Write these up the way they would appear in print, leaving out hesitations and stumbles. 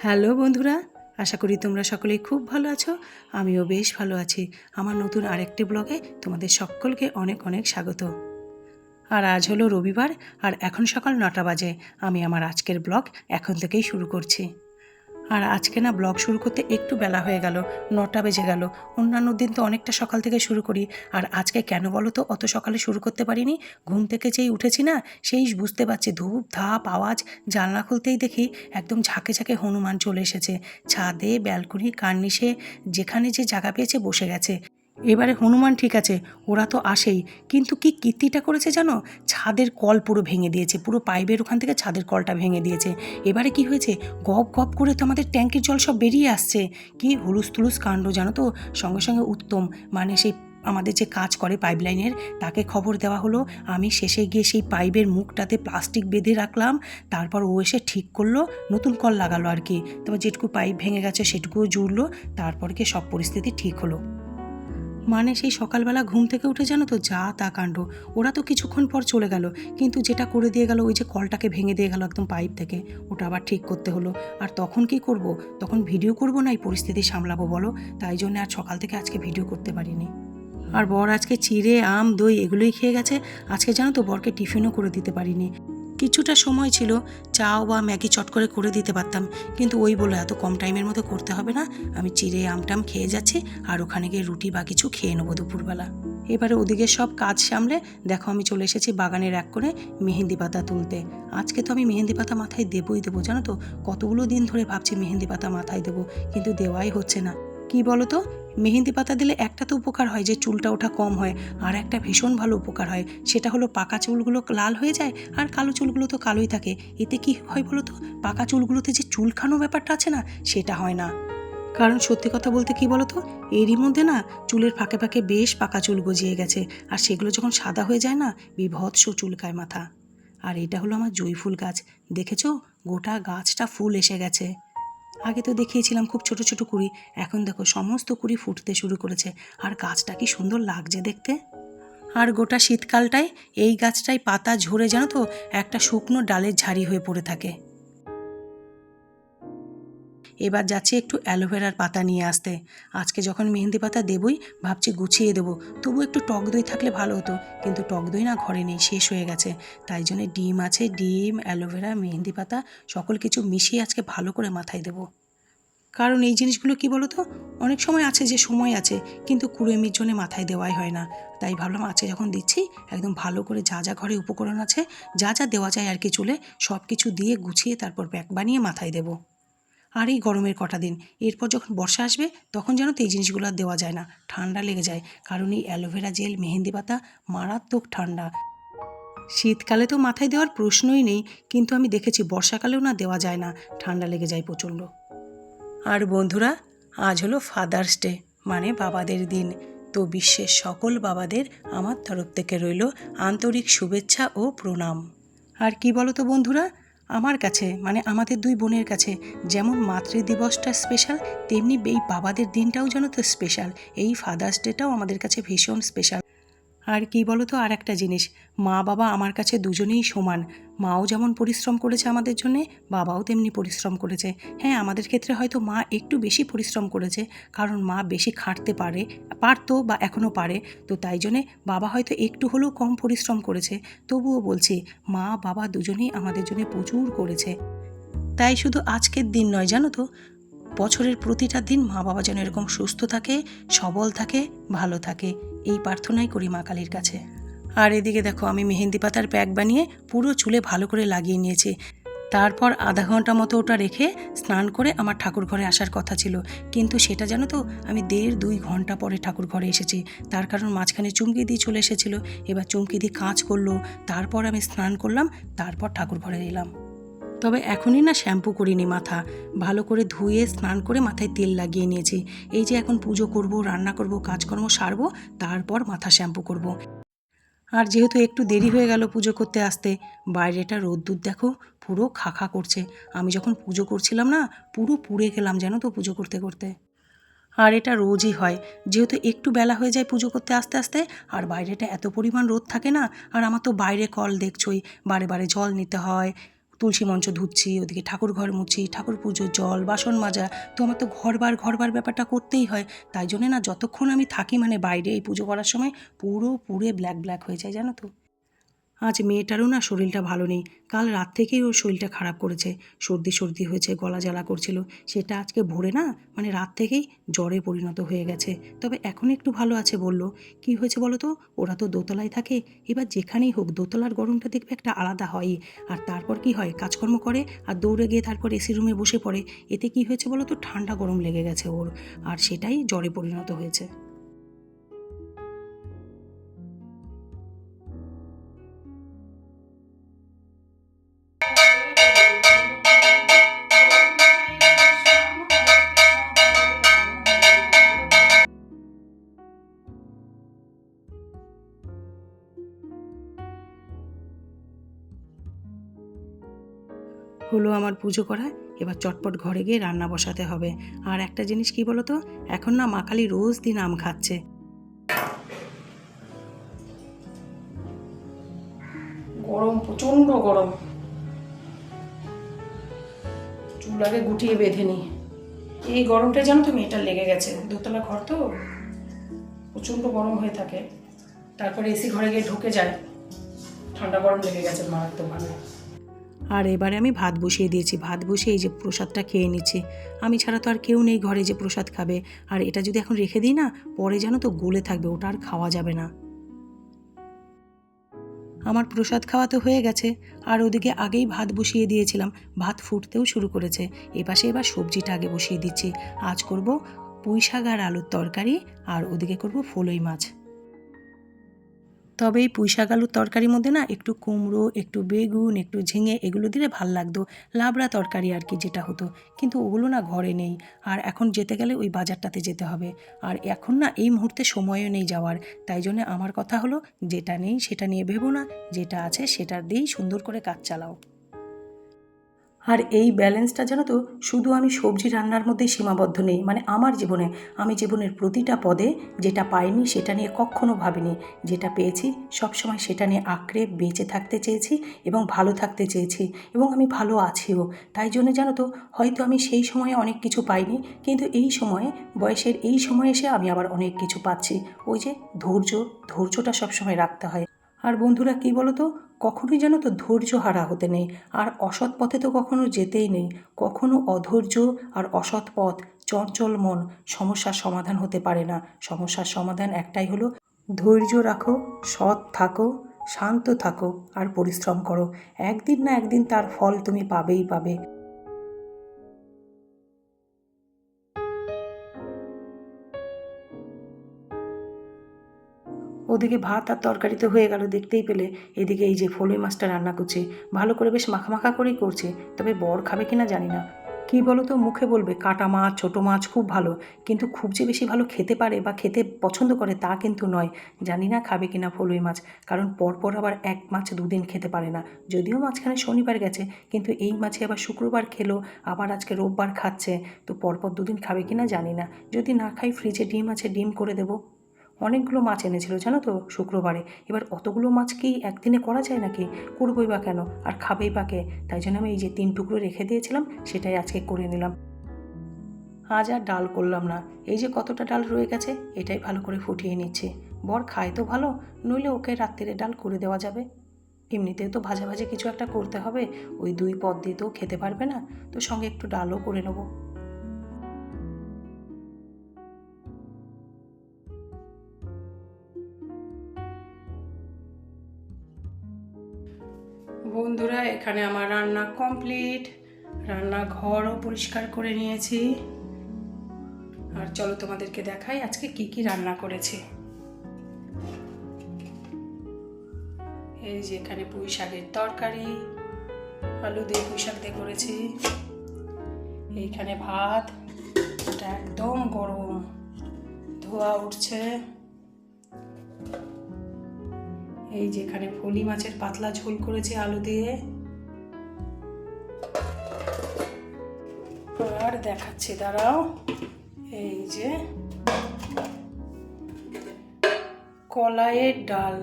Hello বন্ধুরা, আশা করি তোমরা সকলেই খুব ভালো আছো। আমিও বেশ ভালো আছি। আমার নতুন আরেকটি ব্লগে তোমাদের সকলকে অনেক অনেক স্বাগত। আর আজ হলো রবিবার, আর এখন সকাল 9টা বাজে। আমি আমার আজকের ব্লগ এখন থেকেই শুরু করছি। আর আজকে না ব্লগ শুরু করতে একটু বেলা হয়ে গেল, 9টা বেজে গেল। অন্যান্য দিন তো অনেকটা সকাল থেকে শুরু করি, আর আজকে কেন বলো তো অত সকালে শুরু করতে পারিনি। ঘুম থেকে যেই উঠেছি না, সেই বুঝতে পারছি ধূপ ধাপ আওয়াজ। জানলা খুলতেই দেখি একদম ঝাঁকে ঝাঁকে হনুমান চলে এসেছে। ছাদে, ব্যালকনি, কার্নিশে যেখানে যে জায়গা পেয়েছে বসে গেছে। এবারে হনুমান ঠিক আছে, ওরা তো আসেই, কিন্তু কি কীর্তিটা করেছে জানো, ছাদের কল পুরো ভেঙে দিয়েছে, পুরো পাইপের ওখান থেকে ছাদের কলটা ভেঙে দিয়েছে। এবারে কি হয়েছে, গপ গপ করে তো আমাদের ট্যাঙ্কির জল সব বেরিয়ে আসছে। কি হুলুস তুলুস কাণ্ড জানো তো। সঙ্গে সঙ্গে উত্তম, মানে সেই আমাদের যে কাজ করে পাইপলাইনের, তাকে খবর দেওয়া হলো। আমি শেষে গিয়ে সেই পাইপের মুখটাতে প্লাস্টিক বেঁধে রাখলাম। তারপর ও এসে ঠিক করলো, নতুন কল লাগালো আর কি। তারপর যেটুকু পাইপ ভেঙে গেছে সেটুকুও জুড়লো। তারপর গিয়ে সব পরিস্থিতি ঠিক হলো। মানে সেই সকালবেলা ঘুম থেকে উঠে জানো তো যা তা কাণ্ড। ওরা তো কিছুক্ষণ পর চলে গেল, কিন্তু যেটা করে দিয়ে গেল, ওই যে কলটাকে ভেঙে দিয়ে গেল একদম পাইপ থেকে, ওটা আবার ঠিক করতে হলো। আর তখন কি করব, তখন ভিডিও করব না এই পরিস্থিতি সামলাবো বলো। তাই জন্য আর সকাল থেকে আজকে ভিডিও করতে পারিনি। আর বর আজকে চিড়ে, আম, দই এগুলোই খেয়ে গেছে। আজকে জানো তো বরকে টিফিনও করে দিতে পারিনি। কিছুটা সময় ছিল, চাও বা ম্যাগি চট করে করে দিতে পারতাম, কিন্তু ওই বলে এত কম টাইমের মধ্যে করতে হবে না। আমি চিড়ে আমটাম খেয়ে যাচ্ছি, আর ওখানে গিয়ে রুটি বা কিছু খেয়ে নেবো দুপুরবেলা। এবারে ওদিকে সব কাজ সামলে দেখো আমি চলে এসেছি বাগানের এক কোণে মেহেন্দি পাতা তুলতে। আজকে তো আমি মেহেন্দি পাতা মাথায় দেবই দেবো, জানো তো কতগুলো দিন ধরে ভাবছি মেহেন্দি পাতা মাথায় দেবো, কিন্তু দেওয়াই হচ্ছে না। কি বলো তো, মেহেন্দি পাতা দিলে একটা তো উপকার হয় যে চুলটা ওঠা কম হয়, আর একটা ভীষণ ভালো উপকার হয়, সেটা হলো পাকা চুলগুলো লাল হয়ে যায়, আর কালো চুলগুলো তো কালোই থাকে। এতে কি হয় বলো তো, পাকা চুলগুলোতে যে চুলকানো ব্যাপারটা আছে না, সেটা হয় না। কারণ সত্যি কথা বলতে কি বলো তো, এরই মধ্যে না চুলের ফাঁকে ফাঁকে বেশ পাকা চুল গজিয়ে গেছে, আর সেগুলো যখন সাদা হয়ে যায় না, বীভৎস চুলকায় মাথা। আর এটা হলো আমার জুঁই ফুল গাছ, দেখেছো গোটা গাছটা ফুল এসে গেছে। আগে তো দেখিয়েছিলাম খুব ছোট ছোট কুঁড়ি, এখন দেখো সমস্ত কুঁড়ি ফুটতে শুরু করেছে, আর গাছটা কি সুন্দর লাগছে দেখতে। আর গোটা শীতকালটায় এই গাছটায় পাতা ঝরে জানো তো একটা শুকনো ডালের ঝাড়ি হয়ে পড়ে থাকে। এবার যাচ্ছি একটু অ্যালোভেরার পাতা নিয়ে আসতে। আজকে যখন মেহেন্দি পাতা দেবই, ভাবছি গুছিয়ে দেবো। তবু একটু টক দই থাকলে ভালো হতো, কিন্তু টক দই না ঘরে নেই, শেষ হয়ে গেছে। তাই জন্য ডিম আছে, ডিম, অ্যালোভেরা, মেহেন্দি পাতা সকল কিছু মিশিয়ে আজকে ভালো করে মাথায় দেবো। কারণ এই জিনিসগুলো কি বলো তো, অনেক সময় আছে যে সময় আছে, কিন্তু কুড়েমির জন্য মাথায় দেওয়াই হয় না। তাই ভাবলাম আজকে যখন দিচ্ছি, একদম ভালো করে যা যা ঘরে উপকরণ আছে, যা যা দেওয়া যায় আর কি চুলে, সব কিছু দিয়ে গুছিয়ে তারপর প্যাক বানিয়ে মাথায় দেবো। আর এই গরমের কটা দিন, এরপর যখন বর্ষা আসবে তখন যেন তো এই জিনিসগুলো আর দেওয়া যায় না, ঠান্ডা লেগে যায়। কারণ এই অ্যালোভেরা জেল, মেহেন্দি পাতা মারাত্মক ঠান্ডা। শীতকালে তো মাথায় দেওয়ার প্রশ্নই নেই, কিন্তু আমি দেখেছি বর্ষাকালেও না দেওয়া যায় না, ঠান্ডা লেগে যায় প্রচণ্ড। আর বন্ধুরা, আজ হলো ফাদার্স ডে, মানে বাবাদের দিন। তো বিশ্বের সকল বাবাদের আমার তরফ থেকে রইল আন্তরিক শুভেচ্ছা ও প্রণাম। আর কি বলো তো বন্ধুরা, আমার কাছে মানে আমাদের দুই বোনের কাছে যেমন মাতৃদিবসটা স্পেশাল, তেমনি এই বাবাদের দিনটাও যেন তো স্পেশাল। এই ফাদার্স ডেটাও আমাদের কাছে ভীষণ স্পেশাল। আর কি বলো তো আর একটা জিনিস, মা বাবা আমার কাছে দুজনেই সমান। মাও যেমন পরিশ্রম করেছে আমাদের জন্যে, বাবাও তেমনি পরিশ্রম করেছে। হ্যাঁ, আমাদের ক্ষেত্রে হয়তো মা একটু বেশি পরিশ্রম করেছে, কারণ মা বেশি খাটতে পারতো বা এখনও পারে। তো তাই জন্যে বাবা হয়তো একটু হলেও কম পরিশ্রম করেছে। তবুও বলছি, মা বাবা দুজনেই আমাদের জন্য প্রচুর করেছে। তাই শুধু আজকের দিন নয় জানো তো, বছরের প্রতিটা দিন মা বাবা যেন এরকম সুস্থ থাকে, সবল থাকে, ভালো থাকে, এই প্রার্থনাই করি মা কালীর কাছে। আর এদিকে দেখো আমি মেহেন্দি পাতার প্যাক বানিয়ে পুরো চুলে ভালো করে লাগিয়ে নিয়েছি। তারপর আধা ঘন্টা মতো ওটা রেখে স্নান করে আমার ঠাকুর ঘরে আসার কথা ছিল, কিন্তু সেটা জানো তো আমি 1.5-2 ঘন্টা পরে ঠাকুর ঘরে এসেছি। তার কারণ মাঝখানে চুমকি দিয়ে চলে এসেছিল। এবার চুমকি দিয়ে কাজ করলো, তারপর আমি স্নান করলাম, তারপর ঠাকুর ঘরে এলাম। তবে এখনই না শ্যাম্পু করিনি মাথা, ভালো করে ধুয়ে স্নান করে মাথায় তেল লাগিয়ে নিয়েছি। এই যে এখন পুজো করব, রান্না করব, কাজকর্ম সারবো, তারপর মাথা শ্যাম্পু করব। আর যেহেতু একটু দেরি হয়ে গেল পুজো করতে আসতে, বাইরেটা রোদ্দুর দেখো পুরো খাখা করছে। আমি যখন পুজো করছিলাম না, পুরো পুড়ে গেলাম জানো তো পুজো করতে করতে। আর এটা রোজই হয়, যেহেতু একটু বেলা হয়ে যায় পুজো করতে আস্তে আস্তে, আর বাইরেটা এত পরিমাণ রোদ থাকে না। আর আমার তো বাইরে কল দেখছই, বারে বারে জল নিতে হয়, তুলসী মঞ্চ ধুচ্ছি, ওদিকে ঠাকুর ঘর মুছি, ঠাকুর পুজোর জল, বাসন মাজা, তো আমার তো ঘরবার ব্যাপারটা করতেই হয়। তাই জন্যে না যতক্ষণ আমি থাকি মানে বাইরে এই পুজো করার সময় পুরে ব্ল্যাক হয়ে যায়, জানো তো। আজ মেয়েটারও না শরীরটা ভালো নেই, কাল রাত থেকেই ওর শরীরটা খারাপ করেছে, সর্দি হয়েছে, গলা জ্বালা করছিল, সেটা আজকে ভোরে না মানে রাত থেকেই জ্বরে পরিণত হয়ে গেছে। তবে এখন একটু ভালো আছে বলল। কি হয়েছে বলো তো, ওরা তো দোতলায় থাকে, এবার যেখানেই হোক দোতলার গরমটা দেখবে একটা আলাদা হয়ই। আর তারপর কি হয়, কাজকর্ম করে আর দৌড়ে গিয়ে তারপর এসি রুমে বসে পড়ে, এতে কি হয়েছে বলো তো, ঠান্ডা গরম লেগে গেছে ওর, আর সেটাই জ্বরে পরিণত হয়েছে। হলো আমার পুজো করা, এবার চটপট ঘরে গিয়ে রান্না বসাতে হবে। আর একটা জিনিস কি বলো তো, এখন না মা কালী রোজ দিন আম খাচ্ছে। গরম, প্রচণ্ড গরম, চুল আগে গুটিয়ে বেঁধে নি। এই গরমটা জানো তো মেয়েটার লেগে গেছে, দোতলা ঘর তো প্রচণ্ড গরম হয়ে থাকে, তারপরে এসি ঘরে গিয়ে ঢুকে যায়, ঠান্ডা গরম লেগে গেছে মারাত্মকভাবে। আর এবারে আমি ভাত বসিয়ে দিয়েছি, ভাত বসিয়ে এই যে প্রসাদটা খেয়ে নিচ্ছি। আমি ছাড়া তো আর কেউ নেই ঘরে যে প্রসাদ খাবে, আর এটা যদি এখন রেখে দিই না, পরে জানো তো গলে থাকবে, ওটা আর খাওয়া যাবে না। আমার প্রসাদ খাওয়া তো হয়ে গেছে, আর ওদিকে আগেই ভাত বসিয়ে দিয়েছিলাম, ভাত ফুটতেও শুরু করেছে। এপাশে এবার সবজিটা আগে বসিয়ে দিচ্ছি। আজ করব পুঁই শাক আর আলুর তরকারি, আর ওদিকে করব ফলই মাছ। তবে এই পুঁই শাক আলুর তরকারির মধ্যে না একটু কুমড়ো, একটু বেগুন, একটু ঝিঙে এগুলো দিলে ভাল লাগতো, লাবড়া তরকারি আর কি যেটা হতো, কিন্তু ওগুলো না ঘরে নেই। আর এখন যেতে গেলে ওই বাজারটাতে যেতে হবে, আর এখন না এই মুহূর্তে সময়ও নেই যাওয়ার। তাই জন্য আমার কথা হলো, যেটা নেই সেটা নিয়ে ভেবো না, যেটা আছে সেটা দিয়েই সুন্দর করে কাজ চালাও। আর এই ব্যালেন্সটা জানো তো, শুধু আমি সবজি রান্নার মধ্যেই সীমাবদ্ধ নেই, মানে আমার জীবনে, আমি জীবনের প্রতিটা পদে যেটা পাইনি সেটা নিয়ে কখনো ভাবিনি, যেটা পেয়েছি সবসময় সেটা নিয়ে আঁকড়ে বেঁচে থাকতে চেয়েছি এবং ভালো থাকতে চেয়েছি, এবং আমি ভালো আছিও। তাই জন্য জানো তো, হয়তো আমি সেই সময়ে অনেক কিছু পাইনি, কিন্তু এই সময়ে, বয়সের এই সময় এসে আমি আবার অনেক কিছু পাচ্ছি। ওই যে ধৈর্যটা সবসময় রাখতে হয়। আর বন্ধুরা কি বলো তো, কখনোই যেন তো ধৈর্য হারা হতে নেই, আর অসৎ পথে তো কখনো যেতেই নেই। কখনো অধৈর্য আর অসৎ পথ, চঞ্চল মন সমস্যার সমাধান হতে পারে না। সমস্যার সমাধান একটাই হলো, ধৈর্য রাখো, সৎ থাকো, শান্ত থাকো আর পরিশ্রম করো। একদিন না একদিন তার ফল তুমি পাবেই পাবে। ওদিকে ভাত আর তরকারি তো হয়ে গেল দেখতেই পেলে, এদিকে এই যে ফলুই মাছটা রান্না করছি, ভালো করে বেশ মাখা করেই করছি। তবে বর খাবে কিনা জানি না। কী বলো তো, মুখে বলবে কাটা মাছ, ছোটো মাছ খুব ভালো, কিন্তু খুব যে বেশি ভালো খেতে পারে বা খেতে পছন্দ করে তা কিন্তু নয়। জানি না খাবে কিনা ফলুই মাছ, কারণ পরপর আবার এক মাছ দুদিন খেতে পারে না। যদিও মাঝখানে শনিবার গেছে, কিন্তু এই মাছে আবার শুক্রবার খেলো, আবার আজকে রোববার খাচ্ছে, তো পরপর দুদিন খাবে কিনা জানি না। যদি না খাই, ফ্রিজে ডিম আছে, ডিম করে দেবো। অনেকগুলো মাছ এনেছিল জানো তো শুক্রবারে, এবার অতগুলো মাছ কি একদিনে করা যায় নাকি, করবোই বা কেন, আর খাবেই বা কে। তাই জন্য আমি এই যে 3 টুকরো রেখে দিয়েছিলাম, সেটাই আজকে করে নিলাম। আজ আর ডাল করলাম না, এই যে কতটা ডাল রয়ে গেছে এটাই ভালো করে ফুটিয়ে নিচ্ছি। বর খায় তো ভালো, নইলে ওকে রাত্রিরে ডাল করে দেওয়া যাবে। এমনিতেও তো ভাজাভাজি কিছু একটা করতে হবে, ওই 2 পদ দিয়ে তো খেতে পারবে না, তো সঙ্গে একটু ডালও করে নেবো। বন্ধুরা, এখানে আমার রান্না কমপ্লিট, রান্নাঘরও পরিষ্কার করে নিয়েছি। আর চলো তোমাদেরকে দেখাই আজকে কি কি রান্না করেছি। এই যে এখানে পুঁই শাকের তরকারি, আলু দিয়ে পুঁই শাক দিয়ে করেছি। এইখানে ভাত, এটা একদম গরম, ধোয়া উঠছে। এই যে এখানে ফলি মাছের পাতলা ঝোল করেছি আলু দিয়ে। আর দেখাচ্ছি, দাঁড়াও, এই যে কলাইয়ের ডাল,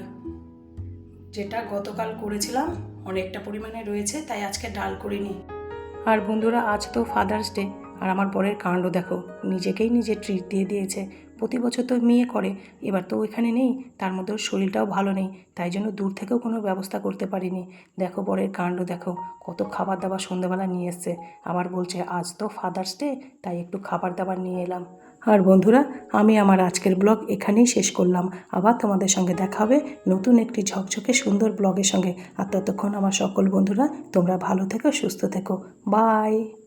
যেটা গতকাল করেছিলাম, অনেকটা পরিমাণে রয়েছে, তাই আজকে ডাল করিনি। আর বন্ধুরা, আজ তো ফাদার্স ডে, আর আমার বরের কাণ্ড দেখো, নিজেকেই নিজে ট্রিট দিয়ে দিয়েছে। প্রতি বছর তো মেয়ে করে, এবার তো এখানে নেই, তার মধ্যে ওর শরীরটাও ভালো নেই, তাই জন্য দূর থেকেও কোনো ব্যবস্থা করতে পারিনি। দেখো বরের কাণ্ড দেখো, কত খাবার দাবার সন্ধ্যাবেলা নিয়ে এসছে, আবার বলছে আজ তো ফাদার্স ডে, তাই একটু খাবার দাবার নিয়ে এলাম। আর বন্ধুরা, আমি আমার আজকের ব্লগ এখানেই শেষ করলাম। আবার তোমাদের সঙ্গে দেখা হবে নতুন একটি ঝকঝকে সুন্দর ব্লগের সঙ্গে। আর ততক্ষণ আমার সকল বন্ধুরা, তোমরা ভালো থেকো, সুস্থ থেকো। বাই।